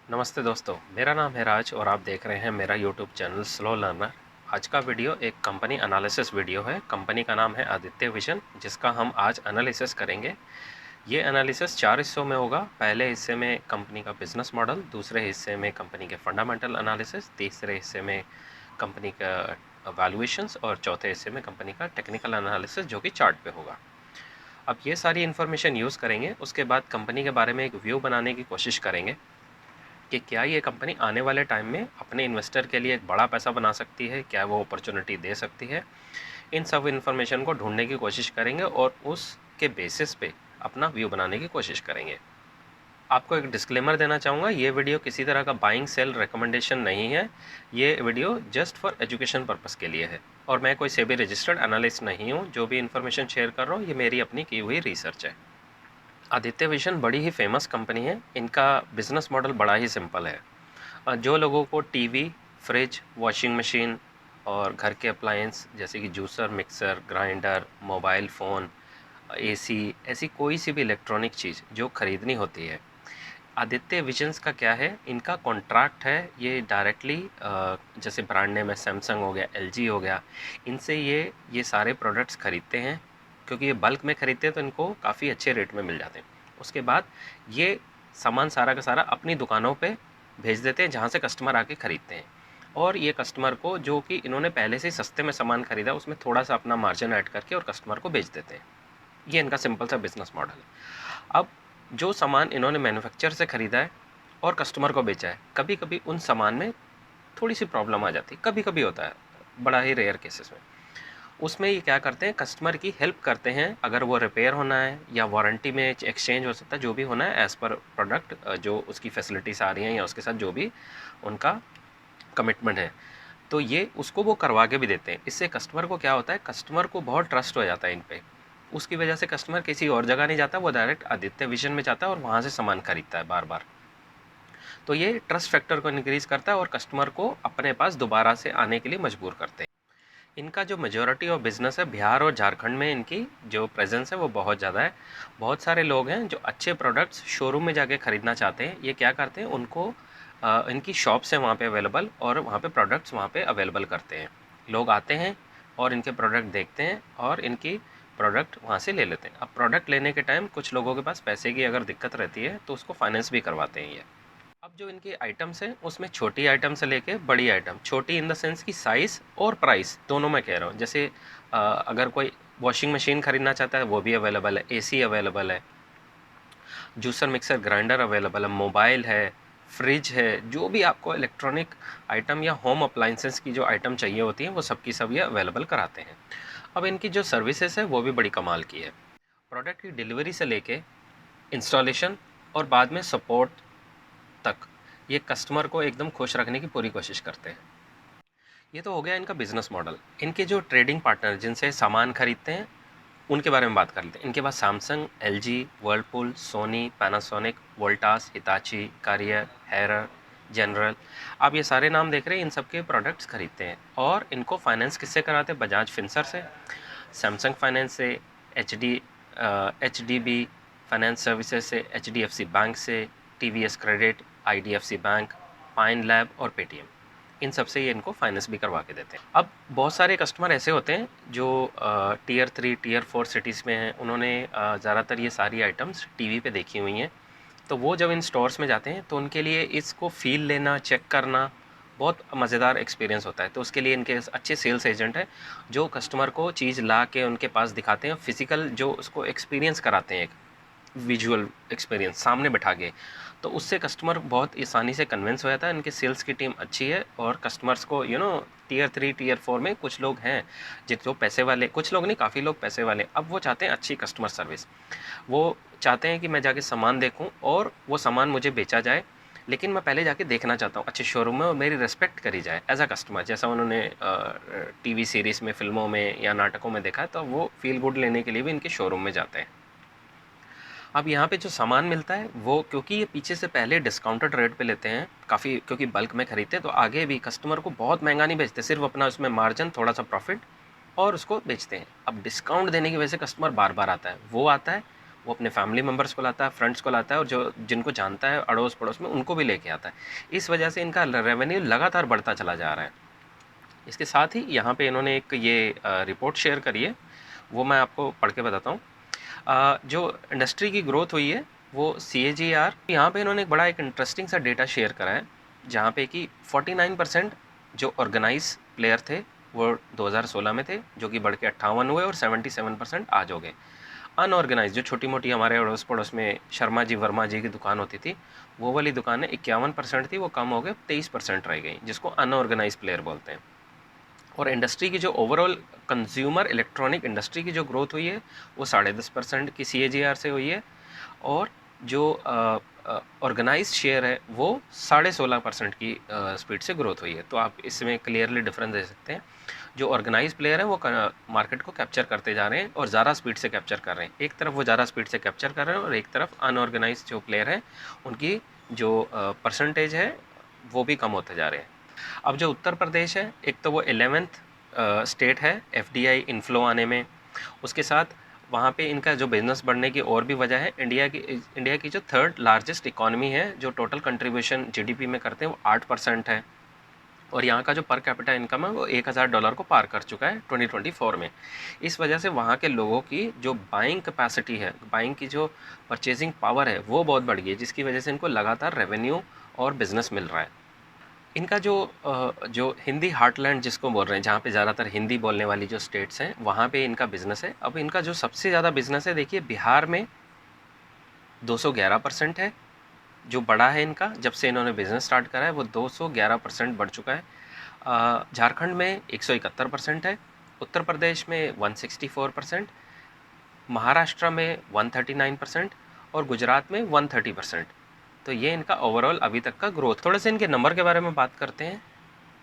नमस्ते दोस्तों, मेरा नाम है राज और आप देख रहे हैं मेरा यूट्यूब चैनल स्लो लर्नर। आज का वीडियो एक कंपनी एनालिसिस वीडियो है। कंपनी का नाम है आदित्य विजन, जिसका हम आज एनालिसिस करेंगे। ये एनालिसिस 4 हिस्सों में होगा। पहले हिस्से में कंपनी का बिजनेस मॉडल, दूसरे हिस्से में कंपनी के फंडामेंटल एनालिसिस, तीसरे हिस्से में कंपनी का वैल्यूएशंस और चौथे हिस्से में कंपनी का टेक्निकल एनालिसिस जो कि चार्ट पे होगा। अब ये सारी इन्फॉर्मेशन यूज़ करेंगे, उसके बाद कंपनी के बारे में एक व्यू बनाने की कोशिश करेंगे कि क्या ये कंपनी आने वाले टाइम में अपने इन्वेस्टर के लिए एक बड़ा पैसा बना सकती है, क्या वो अपॉर्चुनिटी दे सकती है। इन सब इन्फॉर्मेशन को ढूंढने की कोशिश करेंगे और उसके बेसिस पे अपना व्यू बनाने की कोशिश करेंगे। आपको एक डिस्क्लेमर देना चाहूँगा, ये वीडियो किसी तरह का बाइंग सेल रिकमेंडेशन नहीं है। ये video just for education purpose के लिए है और मैं कोई सेबी रजिस्टर्ड एनालिस्ट नहीं हूँ। जो भी इन्फॉर्मेशन शेयर कर रहा हूँ ये मेरी अपनी की हुई रिसर्च है। आदित्य विजन बड़ी ही फेमस कंपनी है। इनका बिजनेस मॉडल बड़ा ही सिंपल है। जो लोगों को टीवी, फ्रिज, वॉशिंग मशीन और घर के अप्लायंस जैसे कि juicer, mixer, grinder, mobile phone, AC, ऐसी कोई सी भी इलेक्ट्रॉनिक चीज़ जो ख़रीदनी होती है, आदित्य विजन्स का क्या है, इनका कॉन्ट्रैक्ट है। ये डायरेक्टली जैसे ब्रांड नेम है सैमसंग हो गया, एलजी हो गया, इनसे ये सारे प्रोडक्ट्स ख़रीदते हैं। क्योंकि ये बल्क में ख़रीदते हैं तो इनको काफ़ी अच्छे रेट में मिल जाते हैं। उसके बाद ये सामान सारा का सारा अपनी दुकानों पे भेज देते हैं जहाँ से कस्टमर आके ख़रीदते हैं। और ये कस्टमर को, जो कि इन्होंने पहले से ही सस्ते में सामान ख़रीदा, उसमें थोड़ा सा अपना मार्जिन ऐड करके और कस्टमर को बेच देते हैं। ये इनका सिंपल सा बिजनेस मॉडल है। अब जो सामान इन्होंने मैन्युफैक्चर से ख़रीदा है और कस्टमर को बेचा है, कभी कभी उन सामान में थोड़ी सी प्रॉब्लम आ जाती है, कभी कभी होता है, बड़ा ही रेयर केसेस में। उसमें ये क्या करते हैं, कस्टमर की हेल्प करते हैं। अगर वो रिपेयर होना है या वारंटी में एक्सचेंज हो सकता है, जो भी होना है एज़ पर प्रोडक्ट जो उसकी फैसिलिटीज़ आ रही हैं या उसके साथ जो भी उनका कमिटमेंट है, तो ये उसको वो करवा के भी देते हैं। इससे कस्टमर को क्या होता है, कस्टमर को बहुत ट्रस्ट हो जाता है इन पे। उसकी वजह से कस्टमर किसी और जगह नहीं जाता, वो डायरेक्ट आदित्य विजन में जाता है और वहाँ से सामान खरीदता है बार बार। तो ये ट्रस्ट फैक्टर को इंक्रीज़ करता है और कस्टमर को अपने पास दोबारा से आने के लिए मजबूर करते हैं। इनका जो मेजॉरिटी ऑफ बिज़नेस है, बिहार और झारखंड में इनकी जो प्रेजेंस है वो बहुत ज़्यादा है। बहुत सारे लोग हैं जो अच्छे प्रोडक्ट्स शोरूम में जाके ख़रीदना चाहते हैं। ये क्या करते हैं, उनको इनकी शॉप्स हैं वहाँ पे अवेलेबल और वहाँ पे प्रोडक्ट्स वहाँ पे अवेलेबल करते हैं। लोग आते हैं और इनके प्रोडक्ट देखते हैं और इनकी प्रोडक्ट वहाँ से ले लेते हैं। अब प्रोडक्ट लेने के टाइम कुछ लोगों के पास पैसे की अगर दिक्कत रहती है तो उसको फाइनेंस भी करवाते हैं ये। अब जो इनके आइटम्स हैं उसमें छोटी आइटम से लेके बड़ी आइटम, छोटी इन द सेंस की साइज़ और प्राइस दोनों मैं कह रहा हूँ। जैसे अगर कोई वॉशिंग मशीन ख़रीदना चाहता है वो भी अवेलेबल है, एसी अवेलेबल है, जूसर मिक्सर ग्राइंडर अवेलेबल है, मोबाइल है, फ्रिज है, जो भी आपको इलेक्ट्रॉनिक आइटम या होम अप्लाइंसेस की जो आइटम चाहिए होती हैं वो सब की सब ये अवेलेबल कराते हैं। अब इनकी जो सर्विसेज है वो भी बड़ी कमाल की है। प्रोडक्ट की डिलीवरी से लेके इंस्टॉलेशन और बाद में सपोर्ट तक ये कस्टमर को एकदम खुश रखने की पूरी कोशिश करते हैं। ये तो हो गया इनका बिजनेस मॉडल। इनके जो ट्रेडिंग पार्टनर जिनसे सामान खरीदते हैं उनके बारे में बात कर लेते हैं। इनके पास Samsung, LG, Whirlpool, Sony, Panasonic, Voltas, Hitachi, Carrier, Haier, General, आप ये सारे नाम देख रहे हैं, इन सब के प्रोडक्ट्स खरीदते हैं। और इनको फाइनेंस किससे कराते हैं, बजाज फिनसर से, सैमसंग फाइनेंस से, H D B finance services से, HDFC बैंक से, TVS credit, IDFC bank, Pine Lab और पेटीएम, इन सब से ये इनको फाइनेंस भी करवा के देते हैं। अब बहुत सारे कस्टमर ऐसे होते हैं जो टियर 3, टियर 4 सिटीज़ में हैं, उन्होंने ज़्यादातर ये सारी आइटम्स टीवी पे देखी हुई हैं। तो वो जब इन स्टोर्स में जाते हैं तो उनके लिए इसको फ़ील लेना, चेक करना बहुत मज़ेदार एक्सपीरियंस होता है। तो उसके लिए इनके अच्छे सेल्स एजेंट हैं जो कस्टमर को चीज़ ला के उनके पास दिखाते हैं, फिज़िकल जो उसको एक्सपीरियंस कराते हैं, एक विजुअल एक्सपीरियंस सामने बैठा के। तो उससे कस्टमर बहुत आसानी से कन्विंस हो जाता है। इनकी सेल्स की टीम अच्छी है और कस्टमर्स को टियर 3, टियर 4 में कुछ लोग हैं जो पैसे वाले, कुछ लोग नहीं, काफ़ी लोग पैसे वाले, अब वो चाहते हैं अच्छी कस्टमर सर्विस। वो चाहते हैं कि मैं जाके सामान देखूं और वो सामान मुझे बेचा जाए, लेकिन मैं पहले जाके देखना चाहता हूँ अच्छे शोरूम में और मेरी रिस्पेक्ट करी जाए एज अ कस्टमर, जैसा उन्होंने टीवी सीरीज़ में, फिल्मों में या नाटकों में देखा है। तो वो फील गुड लेने के लिए भी इनके शोरूम में जाते हैं। अब यहाँ पे जो सामान मिलता है वो, क्योंकि ये पीछे से पहले डिस्काउंटेड रेट पे लेते हैं काफ़ी, क्योंकि बल्क में खरीदते हैं, तो आगे भी कस्टमर को बहुत महंगा नहीं बेचते, सिर्फ अपना उसमें मार्जिन, थोड़ा सा प्रॉफिट, और उसको बेचते हैं। अब डिस्काउंट देने की वजह से कस्टमर बार बार आता है, वो आता है वो अपने फैमिली मेम्बर्स को लाता है, फ्रेंड्स को लाता है, और जो जिनको जानता है अड़ोस पड़ोस में उनको भी लेके आता है। इस वजह से इनका रेवेन्यू लगातार बढ़ता चला जा रहा है। इसके साथ ही यहाँ पे इन्होंने एक ये रिपोर्ट शेयर करी है, वो मैं आपको पढ़ के बताता हूँ। जो इंडस्ट्री की ग्रोथ हुई है वो CAGR, यहाँ पे इन्होंने एक इंटरेस्टिंग सा डेटा शेयर करा है, जहाँ पे कि 49% जो ऑर्गेनाइज प्लेयर थे वो 2016 में थे, जो कि बढ़ के 58 हुए, और 77% आज हो गए। अनऑर्गेनाइज जो छोटी मोटी हमारे अड़ोस पड़ोस में शर्मा जी वर्मा जी की दुकान होती थी, वो वाली दुकानें 51% थी, वो कम हो गए 23% रह गई, जिसको अनऑर्गेनाइज प्लेयर बोलते हैं। और इंडस्ट्री की जो ओवरऑल कंज्यूमर इलेक्ट्रॉनिक इंडस्ट्री की जो ग्रोथ हुई है वो 10.5% की CAGR से हुई है, और जो ऑर्गेनाइज शेयर है वो 16.5% की स्पीड से ग्रोथ हुई है। तो आप इसमें क्लियरली डिफरेंस दे सकते हैं। जो ऑर्गेनाइज प्लेयर है वो मार्केट को कैप्चर करते जा रहे हैं और ज़्यादा स्पीड से कैप्चर कर रहे हैं। एक तरफ वो ज़्यादा स्पीड से कैप्चर कर रहे हैं, और एक तरफ अनऑर्गेनाइज जो प्लेयर है उनकी जो परसेंटेज है वो भी कम होते जा रहे हैं। अब जो उत्तर प्रदेश है, एक तो वो 11th स्टेट है FDI इनफ्लो आने में। उसके साथ वहाँ पे इनका जो बिज़नेस बढ़ने की और भी वजह है, इंडिया की जो थर्ड लार्जेस्ट इकॉनमी है, जो टोटल कंट्रीब्यूशन GDP में करते हैं वो 8% है, और यहाँ का जो पर कैपिटा इनकम है वो $1000 को पार कर चुका है 2024 में। इस वजह से वहाँ के लोगों की जो बाइंग कैपेसिटी है, बाइंग की जो परचेजिंग पावर है वो बहुत बढ़ गई है, जिसकी वजह से इनको लगातार रेवेन्यू और बिज़नेस मिल रहा है। इनका जो हिंदी हार्टलैंड जिसको बोल रहे हैं, जहाँ पे ज़्यादातर हिंदी बोलने वाली जो स्टेट्स हैं वहाँ पे इनका बिज़नेस है। अब इनका जो सबसे ज़्यादा बिज़नेस है, देखिए बिहार में 211% है, जो बड़ा है इनका, जब से इन्होंने बिज़नेस स्टार्ट करा है वो 211% बढ़ चुका है। झारखंड में 171% है, उत्तर प्रदेश में 164%, महाराष्ट्र में 139% और गुजरात में 130%। तो ये इनका ओवरऑल अभी तक का ग्रोथ। थोड़े से इनके नंबर के बारे में बात करते हैं।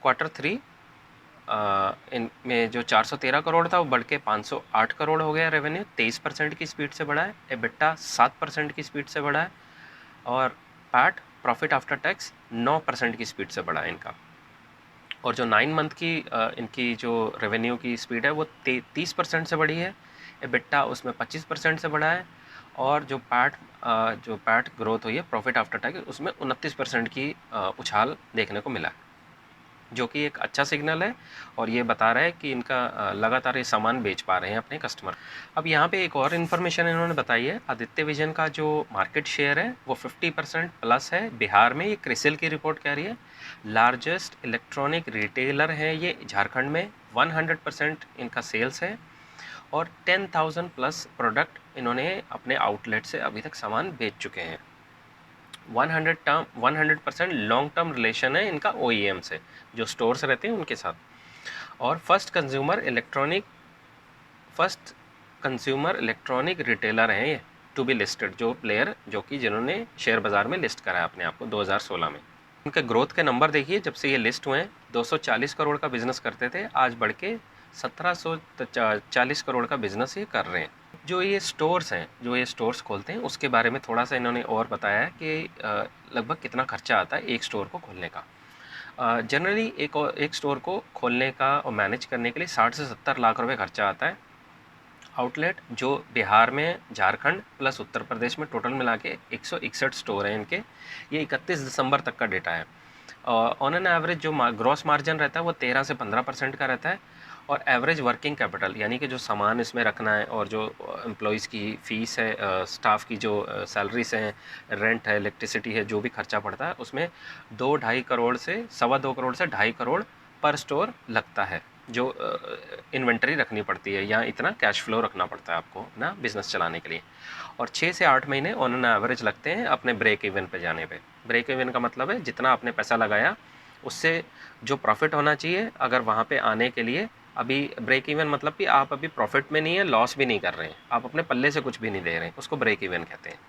Q3 इनमें जो 413 करोड़ था वो बढ़ के 508 करोड़ हो गया रेवेन्यू, 23% की स्पीड से बढ़ा है। EBITDA 7% की स्पीड से बढ़ा है, और पैट प्रॉफिट आफ्टर टैक्स 9% की स्पीड से बढ़ा है इनका। और जो 9 मंथ की इनकी जो रेवेन्यू की स्पीड है वो 30% से बढ़ी है। EBITDA उसमें 25% से बढ़ा है, और जो पैट ग्रोथ हुई है प्रॉफिट आफ्टर टैक्स उसमें 29% की उछाल देखने को मिला है, जो कि एक अच्छा सिग्नल है, और ये बता रहा है कि इनका लगातार ये सामान बेच पा रहे हैं अपने कस्टमर। अब यहाँ पे एक और इन्फॉर्मेशन इन्होंने बताई है, आदित्य विजन का जो मार्केट शेयर है वो 50% प्लस है बिहार में। ये क्रिसिल की रिपोर्ट कह रही है। लार्जेस्ट इलेक्ट्रॉनिक रिटेलर है ये झारखंड में, 100% इनका सेल्स है, और 10,000 प्लस प्रोडक्ट इन्होंने अपने आउटलेट से अभी तक सामान बेच चुके हैं। 100% लॉन्ग टर्म रिलेशन है इनका OEM से, जो स्टोर्स रहते हैं उनके साथ। और फर्स्ट कंज्यूमर इलेक्ट्रॉनिक रिटेलर हैं ये टू बी लिस्टेड, जो प्लेयर जिन्होंने शेयर बाज़ार में लिस्ट करा है अपने आप को 2016 में। इनके ग्रोथ के नंबर देखिए, जब से ये लिस्ट हुए हैं 240 करोड़ का बिजनेस करते थे, आज बढ़ के 1740 करोड़ का बिजनेस ये कर रहे हैं। जो ये स्टोर्स खोलते हैं उसके बारे में थोड़ा सा इन्होंने और बताया है कि लगभग कितना खर्चा आता है एक स्टोर को खोलने का। जनरली एक स्टोर को खोलने का और मैनेज करने के लिए 60 से 70 लाख रुपए खर्चा आता है। आउटलेट जो बिहार में, झारखंड प्लस उत्तर प्रदेश में टोटल मिला के 161 स्टोर हैं इनके। ये 31 दिसंबर तक का डेटा है। ऑन एन एवरेज जो ग्रॉस मार्जिन रहता है वो 13 से 15% का रहता है, और एवरेज वर्किंग कैपिटल यानी कि जो सामान इसमें रखना है और जो एम्प्लॉयज़ की फ़ीस है, स्टाफ की जो सैलरीज हैं, रेंट है, इलेक्ट्रिसिटी है, जो भी खर्चा पड़ता है उसमें 2-2.5 करोड़ से 2.25 करोड़ से 2.5 करोड़ पर स्टोर लगता है, जो इन्वेंटरी रखनी पड़ती है, या इतना कैश फ्लो रखना पड़ता है आपको ना बिज़नेस चलाने के लिए। और 6 से 8 महीने ऑन एन एवरेज लगते हैं अपने ब्रेक इवन पे जाने पे। ब्रेक इवन का मतलब है जितना आपने पैसा लगाया उससे जो प्रॉफिट होना चाहिए, अगर वहाँ पे आने के लिए अभी ब्रेक इवन मतलब कि आप अभी प्रॉफिट में नहीं है, लॉस भी नहीं कर रहे हैं, आप अपने पल्ले से कुछ भी नहीं दे रहे हैं, उसको ब्रेक इवन कहते हैं।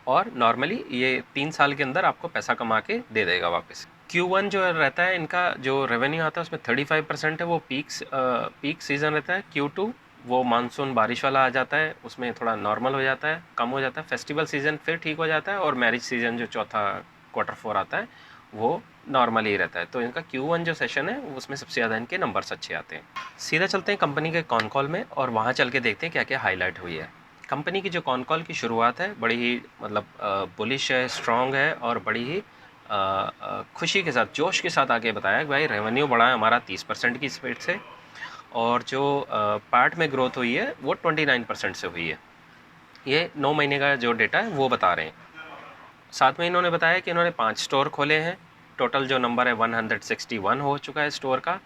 और नॉर्मली ये 3 साल के अंदर आपको पैसा कमा के दे देगा वापस। Q1 जो रहता है इनका जो रेवेन्यू आता है उसमें 35% है वो पीक सीज़न रहता है। Q2 वो मानसून बारिश वाला आ जाता है, उसमें थोड़ा नॉर्मल हो जाता है, कम हो जाता है। फेस्टिवल सीज़न फिर ठीक हो जाता है, और मैरिज सीज़न जो चौथा Q4 आता है वो नॉर्मल ही रहता है। तो इनका Q1 जो सेशन है उसमें सबसे ज़्यादा इनके नंबर्स अच्छे आते हैं। सीधा चलते हैं कंपनी के कॉन कॉल में, और वहाँ चल के देखते हैं क्या क्या हाईलाइट हुई है। कंपनी की जो कॉन कॉल की शुरुआत है बड़ी ही मतलब बुलिश है, स्ट्रॉन्ग है और बड़ी ही खुशी के साथ, जोश के साथ आके बताया कि भाई रेवेन्यू बढ़ा है हमारा 30% की स्पीड से, और जो पार्ट में ग्रोथ हुई है वो 29% से हुई है। ये 9 महीने का जो डेटा है वो बता रहे हैं। साथ में इन्होंने बताया कि इन्होंने 5 स्टोर खोले हैं। टोटल जो नंबर है 161 हो चुका है स्टोर का,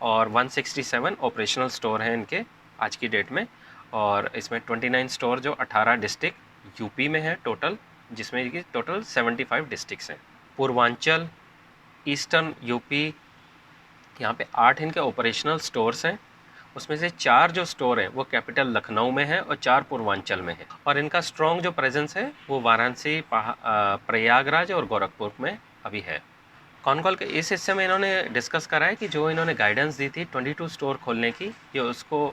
और 167 ऑपरेशनल स्टोर हैं इनके आज की डेट में। और इसमें 29 स्टोर जो 18 डिस्ट्रिक्ट यूपी में है टोटल, जिसमें कि टोटल 75 डिस्ट्रिक्ट्स हैं। पूर्वांचल, ईस्टर्न यूपी, यहाँ पे 8 इनके ऑपरेशनल स्टोर्स हैं। उसमें से 4 जो स्टोर हैं वो कैपिटल लखनऊ में है और 4 पूर्वांचल में है। और इनका स्ट्रॉन्ग जो प्रेजेंस है वो वाराणसी, प्रयागराज और गोरखपुर में अभी है। कॉन कॉल के इस हिस्से में इन्होंने डिस्कस करा है कि जो इन्होंने गाइडेंस दी थी 22 स्टोर खोलने की, ये उसको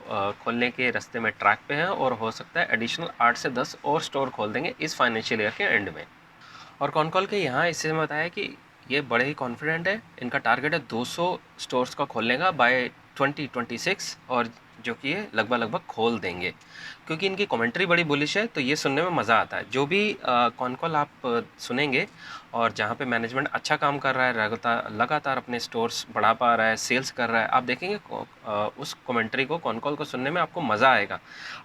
खोलने के रास्ते में ट्रैक पे है, और हो सकता है एडिशनल 8 से 10 और स्टोर खोल देंगे इस फाइनेंशियल ईयर के एंड में। और कॉन कॉल के यहाँ इससे में बताया कि ये बड़े ही कॉन्फिडेंट है, इनका टारगेट है 200 स्टोर्स का खोलने का बाय 2026, और जो कि ये लगभग खोल देंगे। क्योंकि इनकी कमेंट्री बड़ी बुलिश है तो ये सुनने में मज़ा आता है। जो भी कॉन कॉल आप सुनेंगे और जहाँ पे मैनेजमेंट अच्छा काम कर रहा है, लगातार अपने स्टोर्स बढ़ा पा रहा है, सेल्स कर रहा है, आप देखेंगे उस कमेंट्री को, कॉन कॉल को सुनने में आपको मज़ा आएगा।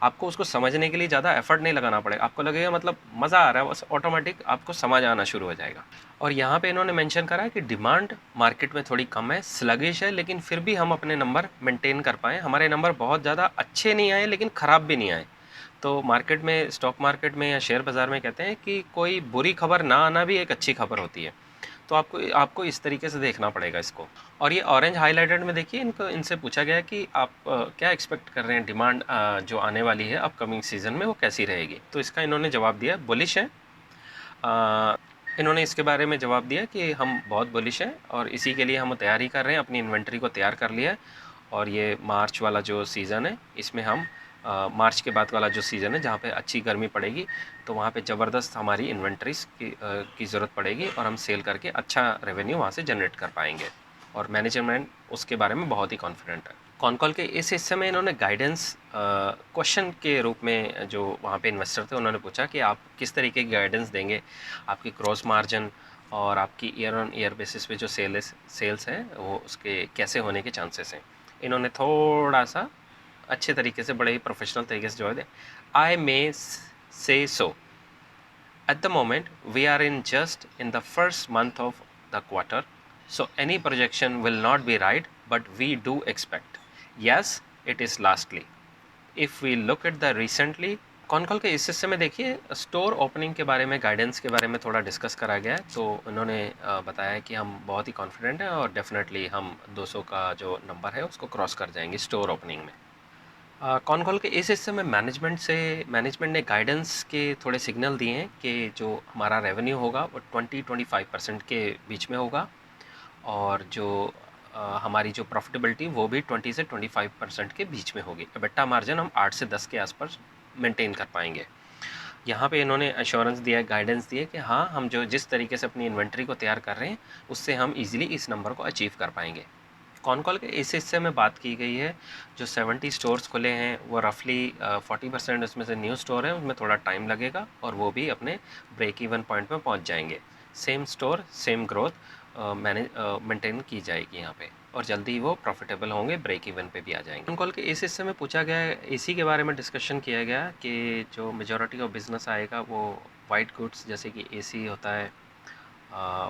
आपको उसको समझने के लिए ज़्यादा एफर्ट नहीं लगाना पड़ेगा, आपको लगेगा मतलब मज़ा आ रहा है, बस ऑटोमेटिक आपको समझ आना शुरू हो जाएगा। और यहाँ पे इन्होंने मेंशन करा है कि डिमांड मार्केट में थोड़ी कम है, स्लगिश है, लेकिन फिर भी हम अपने नंबर मेंटेन कर पाएँ। हमारे नंबर बहुत ज़्यादा अच्छे नहीं आए लेकिन ख़राब भी नहीं आए। तो मार्केट में, स्टॉक मार्केट में या शेयर बाज़ार में कहते हैं कि कोई बुरी खबर ना आना भी एक अच्छी खबर होती है। तो आपको आपको इस तरीके से देखना पड़ेगा इसको। और ये ऑरेंज हाइलाइटेड में देखिए, इनको इनसे पूछा गया कि आप क्या एक्सपेक्ट कर रहे हैं, डिमांड जो आने वाली है अपकमिंग सीज़न में वो कैसी रहेगी। तो इसका इन्होंने जवाब दिया बुलिश है। इन्होंने इसके बारे में जवाब दिया कि हम बहुत बुलिश हैं और इसी के लिए हम तैयारी कर रहे हैं, अपनी इन्वेंट्री को तैयार कर लिया है। और ये मार्च वाला जो सीज़न है इसमें हम मार्च के बाद वाला जो सीज़न है जहाँ पे अच्छी गर्मी पड़ेगी, तो वहाँ पे ज़बरदस्त हमारी इन्वेंट्रीज की ज़रूरत पड़ेगी और हम सेल करके अच्छा रेवेन्यू वहाँ से जनरेट कर पाएंगे। और मैनेजमेंट उसके बारे में बहुत ही कॉन्फिडेंट है। कॉन कॉल के इस हिस्से में इन्होंने गाइडेंस क्वेश्चन के रूप में, जो वहाँ पे इन्वेस्टर थे उन्होंने पूछा कि आप किस तरीके की गाइडेंस देंगे, आपकी क्रॉस मार्जिन और आपकी ईयर ऑन ईयर बेसिस पे जो सेल्स हैं वो उसके कैसे होने के चांसेस हैं। इन्होंने थोड़ा सा अच्छे तरीके से, बड़े ही प्रोफेशनल तरीके से जवाब दिया। आई मे से सो at the moment we are in just in the first month of the quarter, so any projection will not be right, but we do expect, yes it is lastly, if we look at the recently। Con call के इस हिस्से में देखिए store opening के बारे में, guidance के बारे में थोड़ा डिस्कस करा गया है। तो उन्होंने बताया कि हम बहुत ही कॉन्फिडेंट हैं और डेफिनेटली हम 200 का जो नंबर है उसको क्रॉस कर जाएंगे स्टोर ओपनिंग में। कॉन कॉल के इस हिस्से में मैनेजमेंट ने गाइडेंस के थोड़े सिग्नल दिए हैं कि जो हमारा रेवेन्यू होगा वो 20-25% के बीच में होगा, और जो हमारी जो प्रॉफिटेबिलिटी वो भी 20 से 25% के बीच में होगी। एबिटा मार्जिन हम 8 से 10 के आसपास मेंटेन कर पाएंगे। यहाँ पे इन्होंने एश्योरेंस दिया है, गाइडेंस दी है कि हाँ, हम जो जिस तरीके से अपनी इन्वेंट्री को तैयार कर रहे हैं उससे हम इजीली इस नंबर को अचीव कर पाएंगे। कॉन कॉल के इस हिस्से में बात की गई है, जो 70 स्टोर्स खुले हैं वो रफली 40% उसमें से न्यू स्टोर है, उसमें थोड़ा टाइम लगेगा और वो भी अपने ब्रेक इवन पॉइंट में पहुंच जाएंगे। Same store same growth maintain की जाएगी यहाँ पे, और जल्दी ही वो प्रॉफिटेबल होंगे, ब्रेक इवन पे भी आ जाएंगे। कॉन कॉल के इस हिस्से में पूछा गया है, एसी के बारे में डिस्कशन किया गया कि जो मेजॉरिटी ऑफ बिजनेस आएगा वो वाइट गुड्स जैसे कि एसी होता है,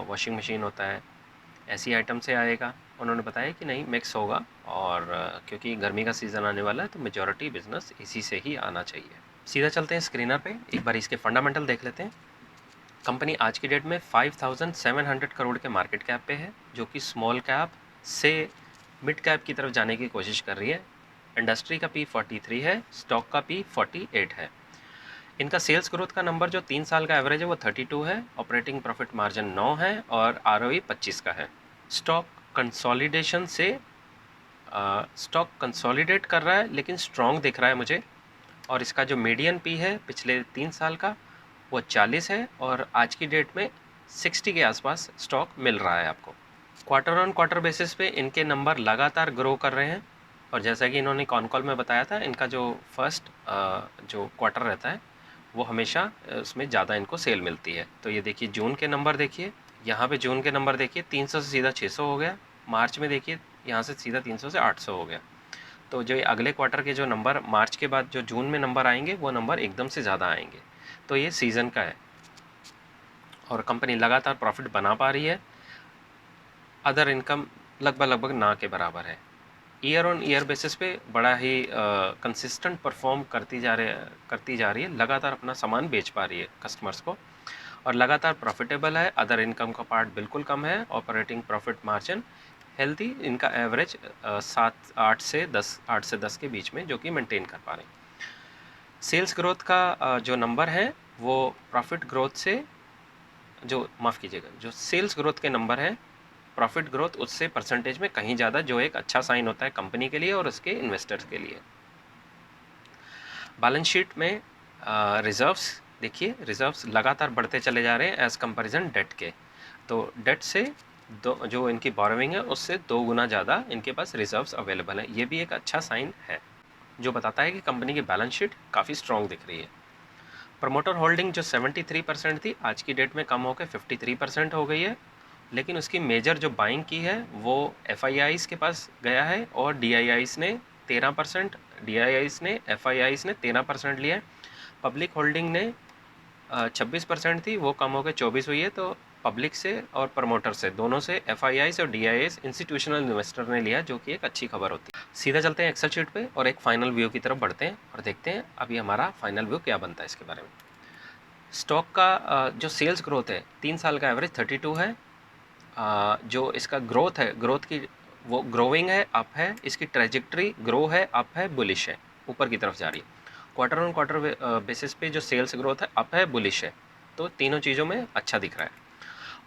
वॉशिंग मशीन होता है, ऐसी आइटम से आएगा। उन्होंने बताया कि नहीं, मिक्स होगा, और क्योंकि गर्मी का सीज़न आने वाला है तो मेजॉरिटी बिजनेस इसी से ही आना चाहिए। सीधा चलते हैं स्क्रीनर पे, एक बार इसके फंडामेंटल देख लेते हैं। कंपनी आज की डेट में 5700 करोड़ के मार्केट कैप पे है, जो कि स्मॉल कैप से मिड कैप की तरफ जाने की कोशिश कर रही है। इंडस्ट्री का P43 है, स्टॉक का P48 है। इनका सेल्स ग्रोथ का नंबर जो 3 साल का एवरेज है वो 32 है, ऑपरेटिंग प्रॉफिट मार्जिन 9 है और ROE 25 का है। स्टॉक कंसोलिडेशन से स्टॉक कंसोलिडेट कर रहा है लेकिन स्ट्रॉन्ग दिख रहा है मुझे, और इसका जो मीडियन पी है पिछले 3 साल का वो 40 है, और आज की डेट में 60 के आसपास स्टॉक मिल रहा है आपको। क्वार्टर ऑन क्वार्टर बेसिस पे इनके नंबर लगातार ग्रो कर रहे हैं, और जैसा कि इन्होंने कॉन कॉल में बताया था, इनका जो फर्स्ट जो क्वार्टर रहता है वो हमेशा उसमें ज़्यादा इनको सेल मिलती है। तो ये देखिए जून के नंबर देखिए, यहाँ पे जून के नंबर देखिए 300 से सीधा 600 हो गया। मार्च में देखिए यहाँ से सीधा 300 से 800 हो गया। तो जो अगले क्वार्टर के जो नंबर मार्च के बाद जो जून में नंबर आएंगे वो नंबर एकदम से ज़्यादा आएंगे। तो ये सीज़न का है और कंपनी लगातार प्रॉफिट बना पा रही है। अदर इनकम लगभग ना के बराबर है। ईयर ऑन ईयर बेसिस पे बड़ा ही कंसिस्टेंट परफॉर्म करती जा रही है, लगातार अपना सामान बेच पा रही है कस्टमर्स को और लगातार प्रॉफिटेबल है। अदर इनकम का पार्ट बिल्कुल कम है। ऑपरेटिंग प्रॉफिट मार्जिन हेल्दी, इनका एवरेज 8 से 10 के बीच में जो कि मेंटेन कर पा रहे हैं। सेल्स ग्रोथ का जो नंबर है वो प्रॉफिट ग्रोथ से माफ़ कीजिएगा, जो सेल्स ग्रोथ के नंबर है प्रॉफिट ग्रोथ उससे परसेंटेज में कहीं ज़्यादा, जो एक अच्छा साइन होता है कंपनी के लिए और उसके इन्वेस्टर्स के लिए। बैलेंस शीट में रिजर्व्स देखिए, रिजर्व्स लगातार बढ़ते चले जा रहे हैं एज़ कंपैरिजन डेट के। तो डेट से जो इनकी बोरोविंग है उससे 2 गुना ज़्यादा इनके पास रिजर्व्स अवेलेबल है। ये भी एक अच्छा साइन है जो बताता है कि कंपनी की बैलेंस शीट काफ़ी स्ट्रॉन्ग दिख रही है। प्रमोटर होल्डिंग जो 73% थी आज की डेट में कम होकर 53% हो गई है, लेकिन उसकी मेजर जो बाइंग की है वो FIIs के पास गया है और DIIs ने 13%, DIIs ने FIIs ने 13% लिया है। पब्लिक होल्डिंग ने 26% थी, वो कम होकर 24 हुई है। तो पब्लिक से और प्रमोटर से दोनों से FIIs और DIIs इंस्टीट्यूशनल इन्वेस्टर ने लिया, जो कि एक अच्छी खबर होती है। सीधा चलते हैं एक्सेल शीट पे और एक फाइनल व्यू की तरफ बढ़ते हैं और देखते हैं अभी हमारा फाइनल व्यू क्या बनता है इसके बारे में। स्टॉक का जो सेल्स ग्रोथ है 3 साल का एवरेज 32 है। जो इसका ग्रोथ है, ग्रोथ की वो ग्रोइंग है, अप है, इसकी ट्रेजेक्ट्री ग्रो है, अप है, बुलिश है, ऊपर की तरफ जा रही है। क्वार्टर ऑन क्वार्टर बेसिस पे जो सेल्स ग्रोथ है अप है, बुलिश है, तो तीनों चीज़ों में अच्छा दिख रहा है।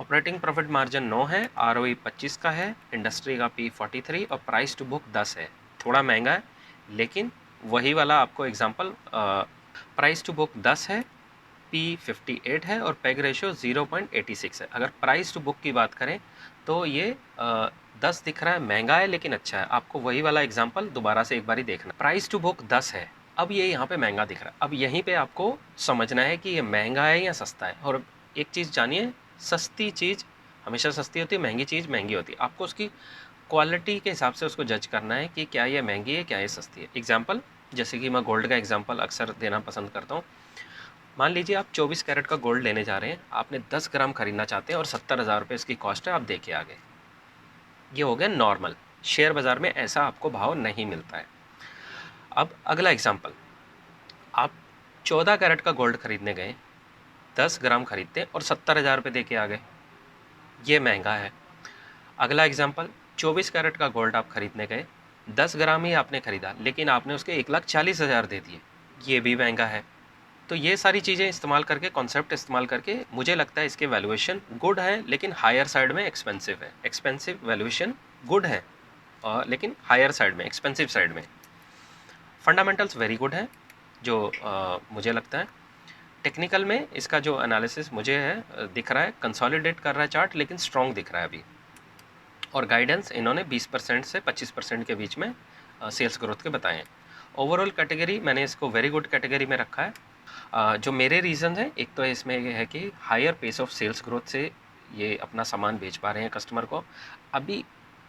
ऑपरेटिंग प्रॉफिट मार्जिन 9 है, ROE 25 का है, इंडस्ट्री का P 43 और प्राइस टू बुक 10 है। थोड़ा महंगा है, लेकिन वही वाला आपको एग्जांपल, प्राइस टू बुक 10 है, P 58 है और पेग रेशियो 0.86 है। अगर प्राइस टू बुक की बात करें तो ये 10 दिख रहा है, महंगा है लेकिन अच्छा है। आपको वही वाला एग्जांपल दोबारा से एक बारी देखना। प्राइस टू बुक 10 है, अब ये यहाँ पे महंगा दिख रहा है। अब यहीं पे आपको समझना है कि ये महंगा है या सस्ता है। और एक चीज़ जानिए, सस्ती चीज़ हमेशा सस्ती होती है, महंगी चीज़ महंगी होती है। आपको उसकी क्वालिटी के हिसाब से उसको जज करना है कि क्या ये महंगी है, क्या ये सस्ती है। एग्जाम्पल, जैसे कि मैं गोल्ड का एग्जाम्पल अक्सर देना पसंद करता हूँ। मान लीजिए आप 24 कैरेट का गोल्ड लेने जा रहे हैं, आपने 10 ग्राम खरीदना चाहते हैं और 70,000 रुपये इसकी कॉस्ट है, आप दे के आ गए। ये हो गया नॉर्मल, शेयर बाज़ार में ऐसा आपको भाव नहीं मिलता है। अब अगला एग्जाम्पल, आप 14 कैरेट का गोल्ड खरीदने गए, 10 ग्राम खरीदते हैं और 70,000 रुपये दे के आ गए, ये महंगा है। अगला एग्जाम्पल, 24 कैरेट का गोल्ड आप खरीदने गए, 10 ग्राम ही आपने खरीदा लेकिन आपने उसके 1,40,000 दे दिए, ये भी महंगा है। तो ये सारी चीज़ें इस्तेमाल करके, कॉन्सेप्ट इस्तेमाल करके, मुझे लगता है इसके वैल्यूएशन गुड है लेकिन हायर साइड में एक्सपेंसिव है। एक्सपेंसिव वैल्यूएशन गुड है लेकिन हायर साइड में, एक्सपेंसिव साइड में। फंडामेंटल्स वेरी गुड है जो मुझे लगता है। टेक्निकल में इसका जो एनालिसिस मुझे है दिख रहा है, कंसोलिडेट कर रहा है चार्ट लेकिन स्ट्रॉन्ग दिख रहा है अभी। और गाइडेंस इन्होंने 20% से 25% के बीच में सेल्स ग्रोथ के बताए हैं। ओवरऑल कैटेगरी मैंने इसको वेरी गुड कैटेगरी में रखा है। जो मेरे रीज़न है, एक तो इसमें ये है कि higher pace of sales growth से ये अपना सामान बेच पा रहे हैं कस्टमर को अभी,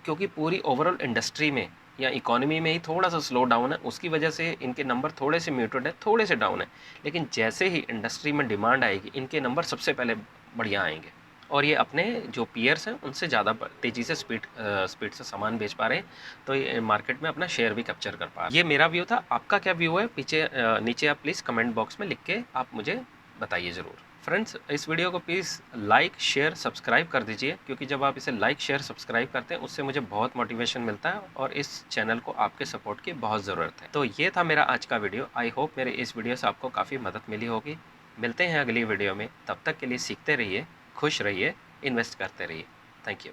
क्योंकि पूरी ओवरऑल इंडस्ट्री में या इकोनॉमी में ही थोड़ा सा स्लो डाउन है, उसकी वजह से इनके नंबर थोड़े से म्यूटेड है, थोड़े से डाउन है। लेकिन जैसे ही इंडस्ट्री में डिमांड आएगी, इनके नंबर सबसे पहले बढ़िया आएंगे और ये अपने जो पीयर्स हैं उनसे ज़्यादा तेज़ी से स्पीड से सामान बेच पा रहे हैं। तो ये मार्केट में अपना शेयर भी कैप्चर कर पा रहे हैं। ये मेरा व्यू था। आपका क्या व्यू है पीछे नीचे आप प्लीज़ कमेंट बॉक्स में लिख के आप मुझे बताइए ज़रूर। फ्रेंड्स, इस वीडियो को प्लीज़ लाइक शेयर सब्सक्राइब कर दीजिए, क्योंकि जब आप इसे लाइक शेयर सब्सक्राइब करते हैं उससे मुझे बहुत मोटिवेशन मिलता है और इस चैनल को आपके सपोर्ट की बहुत ज़रूरत है। तो ये था मेरा आज का वीडियो। आई होप मेरे इस वीडियो से आपको काफ़ी मदद मिली होगी। मिलते हैं अगली वीडियो में, तब तक के लिए सीखते रहिए, खुश रहिए, इन्वेस्ट करते रहिए। Thank you.